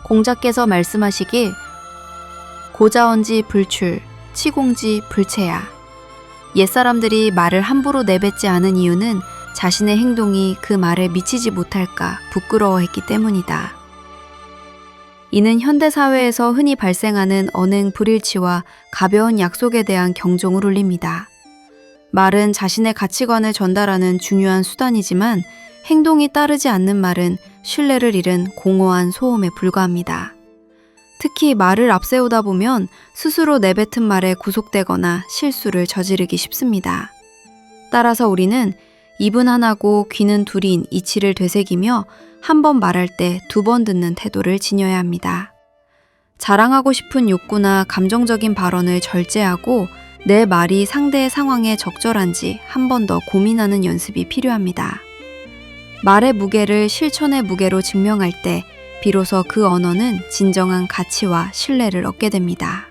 공자께서 말씀하시길 고자언지 불출, 치공지 불체야. 옛사람들이 말을 함부로 내뱉지 않은 이유는 자신의 행동이 그 말에 미치지 못할까 부끄러워했기 때문이다. 이는 현대사회에서 흔히 발생하는 언행 불일치와 가벼운 약속에 대한 경종을 울립니다. 말은 자신의 가치관을 전달하는 중요한 수단이지만 행동이 따르지 않는 말은 신뢰를 잃은 공허한 소음에 불과합니다. 특히 말을 앞세우다 보면 스스로 내뱉은 말에 구속되거나 실수를 저지르기 쉽습니다. 따라서 우리는 입은 하나고 귀는 둘인 이치를 되새기며 한 번 말할 때 두 번 듣는 태도를 지녀야 합니다. 자랑하고 싶은 욕구나 감정적인 발언을 절제하고 내 말이 상대의 상황에 적절한지 한 번 더 고민하는 연습이 필요합니다. 말의 무게를 실천의 무게로 증명할 때 비로소 그 언어는 진정한 가치와 신뢰를 얻게 됩니다.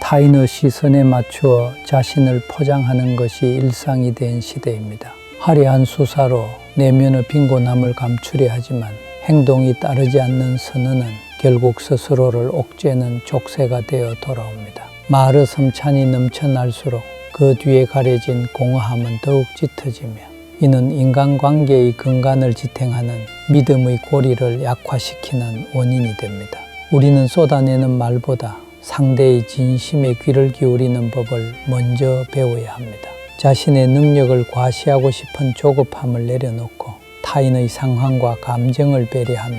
타인의 시선에 맞추어 자신을 포장하는 것이 일상이 된 시대입니다. 화려한 수사로 내면의 빈곤함을 감추려 하지만 행동이 따르지 않는 선언은 결국 스스로를 옥죄는 족쇄가 되어 돌아옵니다. 말의 섬찬이 넘쳐날수록 그 뒤에 가려진 공허함은 더욱 짙어지며 이는 인간관계의 근간을 지탱하는 믿음의 고리를 약화시키는 원인이 됩니다. 우리는 쏟아내는 말보다 상대의 진심에 귀를 기울이는 법을 먼저 배워야 합니다. 자신의 능력을 과시하고 싶은 조급함을 내려놓고 타인의 상황과 감정을 배려하며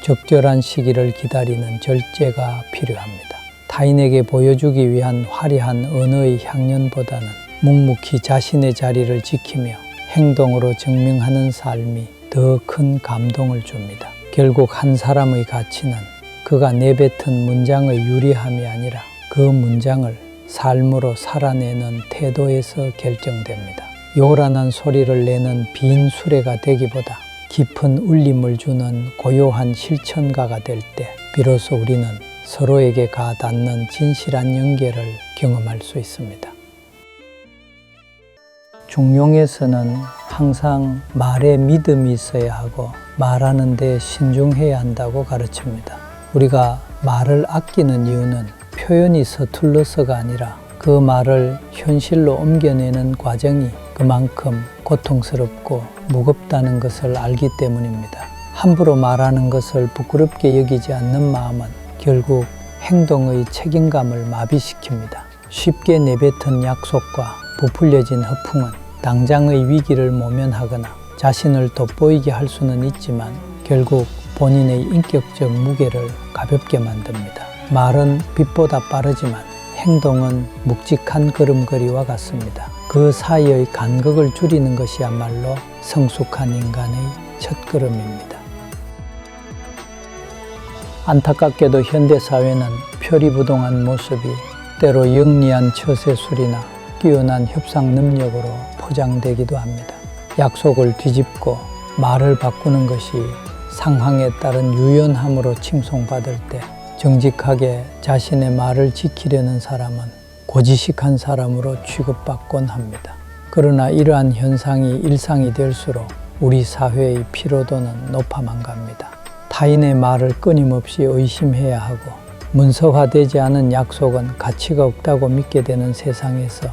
적절한 시기를 기다리는 절제가 필요합니다. 타인에게 보여주기 위한 화려한 언어의 향연보다는 묵묵히 자신의 자리를 지키며 행동으로 증명하는 삶이 더 큰 감동을 줍니다. 결국 한 사람의 가치는 그가 내뱉은 문장의 유리함이 아니라 그 문장을 삶으로 살아내는 태도에서 결정됩니다. 요란한 소리를 내는 빈 수레가 되기보다 깊은 울림을 주는 고요한 실천가가 될 때 비로소 우리는 서로에게 가닿는 진실한 연결을 경험할 수 있습니다. 중용에서는 항상 말에 믿음이 있어야 하고 말하는 데 신중해야 한다고 가르칩니다. 우리가 말을 아끼는 이유는 표현이 서툴러서가 아니라 그 말을 현실로 옮겨내는 과정이 그만큼 고통스럽고 무겁다는 것을 알기 때문입니다. 함부로 말하는 것을 부끄럽게 여기지 않는 마음은 결국 행동의 책임감을 마비시킵니다. 쉽게 내뱉은 약속과 부풀려진 허풍은 당장의 위기를 모면하거나 자신을 돋보이게 할 수는 있지만 결국 본인의 인격적 무게를 가볍게 만듭니다. 말은 빛보다 빠르지만 행동은 묵직한 걸음걸이와 같습니다. 그 사이의 간극을 줄이는 것이야말로 성숙한 인간의 첫걸음입니다. 안타깝게도 현대사회는 표리부동한 모습이 때로 영리한 처세술이나 뛰어난 협상 능력으로 포장되기도 합니다. 약속을 뒤집고 말을 바꾸는 것이 상황에 따른 유연함으로 칭송받을 때 정직하게 자신의 말을 지키려는 사람은 고지식한 사람으로 취급받곤 합니다. 그러나 이러한 현상이 일상이 될수록 우리 사회의 피로도는 높아만 갑니다. 타인의 말을 끊임없이 의심해야 하고 문서화되지 않은 약속은 가치가 없다고 믿게 되는 세상에서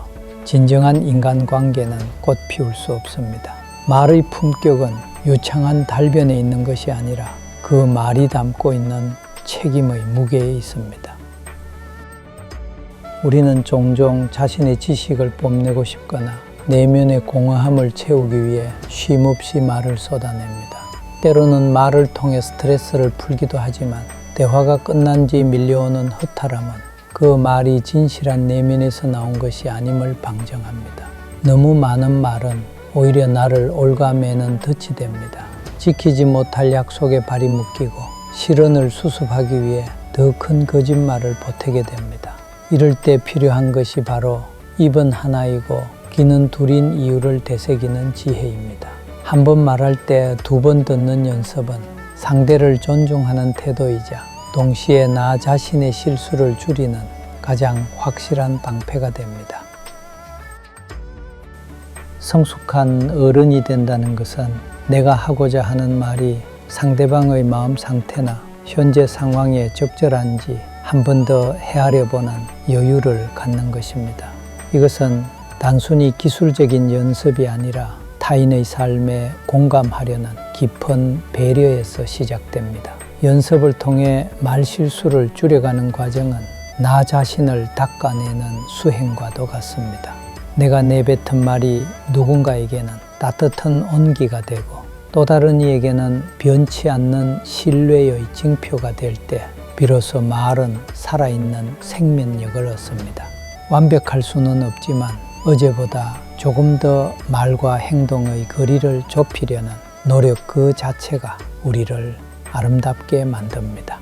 진정한 인간관계는 꽃 피울 수 없습니다. 말의 품격은 유창한 달변에 있는 것이 아니라 그 말이 담고 있는 책임의 무게에 있습니다. 우리는 종종 자신의 지식을 뽐내고 싶거나 내면의 공허함을 채우기 위해 쉼없이 말을 쏟아냅니다. 때로는 말을 통해 스트레스를 풀기도 하지만 대화가 끝난 뒤 밀려오는 허탈함은 그 말이 진실한 내면에서 나온 것이 아님을 방증합니다. 너무 많은 말은 오히려 나를 올가매는 덫이 됩니다. 지키지 못할 약속에 발이 묶이고 실언을 수습하기 위해 더 큰 거짓말을 보태게 됩니다. 이럴 때 필요한 것이 바로 입은 하나이고 귀는 둘인 이유를 되새기는 지혜입니다. 한 번 말할 때 두 번 듣는 연습은 상대를 존중하는 태도이자 동시에 나 자신의 실수를 줄이는 가장 확실한 방패가 됩니다. 성숙한 어른이 된다는 것은 내가 하고자 하는 말이 상대방의 마음 상태나 현재 상황에 적절한지 한 번 더 헤아려 보는 여유를 갖는 것입니다. 이것은 단순히 기술적인 연습이 아니라 타인의 삶에 공감하려는 깊은 배려에서 시작됩니다. 연습을 통해 말실수를 줄여가는 과정은 나 자신을 닦아내는 수행과도 같습니다. 내가 내뱉은 말이 누군가에게는 따뜻한 온기가 되고 또 다른 이에게는 변치 않는 신뢰의 징표가 될 때 비로소 말은 살아있는 생명력을 얻습니다. 완벽할 수는 없지만 어제보다 조금 더 말과 행동의 거리를 좁히려는 노력 그 자체가 우리를 아름답게 만듭니다.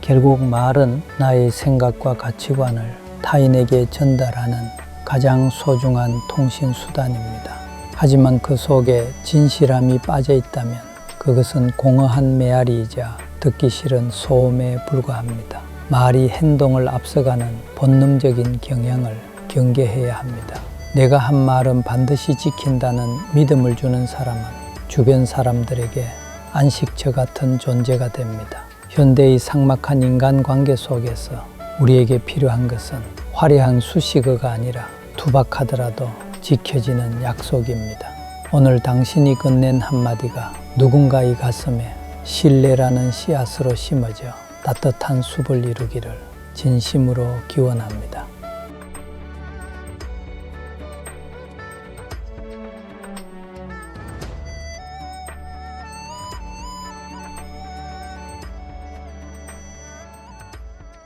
결국 말은 나의 생각과 가치관을 타인에게 전달하는 가장 소중한 통신 수단입니다. 하지만 그 속에 진실함이 빠져 있다면 그것은 공허한 메아리이자 듣기 싫은 소음에 불과합니다. 말이 행동을 앞서가는 본능적인 경향을 경계해야 합니다. 내가 한 말은 반드시 지킨다는 믿음을 주는 사람은 주변 사람들에게 안식처 같은 존재가 됩니다. 현대의 삭막한 인간관계 속에서 우리에게 필요한 것은 화려한 수식어가 아니라 투박하더라도 지켜지는 약속입니다. 오늘 당신이 건넨 한마디가 누군가의 가슴에 신뢰라는 씨앗으로 심어져 따뜻한 숲을 이루기를 진심으로 기원합니다.